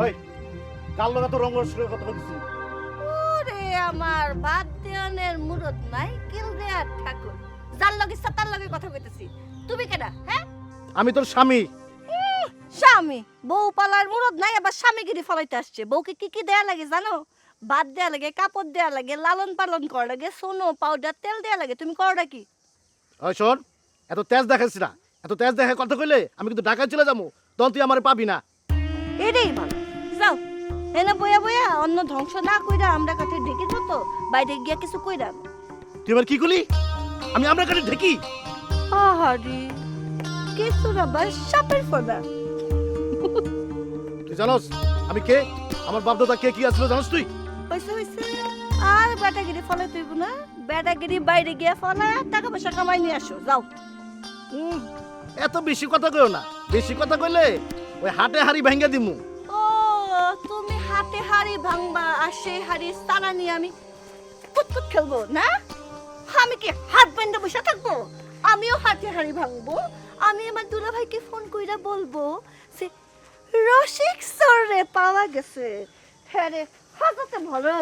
ওই কাল লগা তো রঙ্গের কথা বলছি। ওরে আমার বাদ দেওয়ানের মুরত নাই কিল দেয়ার ঠাকুর, যার লগে সাতার লগে কথা কইতেছি। তুমি কেডা? হ্যাঁ, আমি তোর স্বামী। স্বামী? বউ পালার মুরত নাই আবার স্বামীগিরি ফলাইতে আসছে। বউকে কি কি দেয়া লাগে জানো? ভাত দেয়া লাগে, কাপড় দেয়া লাগে, লালন পালন করা লাগে, সোনো পাউডার তেল দেয়া লাগে। তুমি করোটা কি? ওই শোন, এত তেজ দেখাইছ না। এত তেজ দেখে কথা কইলে আমি কিন্তু ঢাকায় চলে যাবো, তখন তুই আমারে পাবি না। এটাই ভালো। যাও এনে বয়া বয়া অন্য ধ্বংস না কইরা আমরা কাছে ঢেকে যত বাইরে গিয়া কিছু কইরা। তুই আমার কি করলি? আমি আমরা কাছে ঢেকি? আহারে কিছু না বাস সাপের ফোনা। তুই জানোস আমি কে? আমার বাপ দাদা কে কি আসলো জানোস তুই? হইছে হইছে, আর বেটাগিরি ফলে তুইব না। বেটাগিরি বাইরে গিয়া ফলা টাকা পয়সা কামাই নিয়ে আসো। যাও। এত বেশি কথা কইও না। বেশি কথা কইলে ওই হাটে হাড়ি ভাঙ্গা দিমু। ও তুমি হাতে হাড়ি ভাঙবা আর সেই হাড়ি সারা নিয়ে আমি কুতকুত খেলবো না? আমি কি হাত বেঁধে বসে থাকবো? আমিও হাতে হাড়ি ভাঙবো। আমি আমার দুলা ভাইকে ফোন কইরা বলবো সে রসিক সরে পাওয়া গেছে। হ্যাঁ রে, হাজাতে ভালো।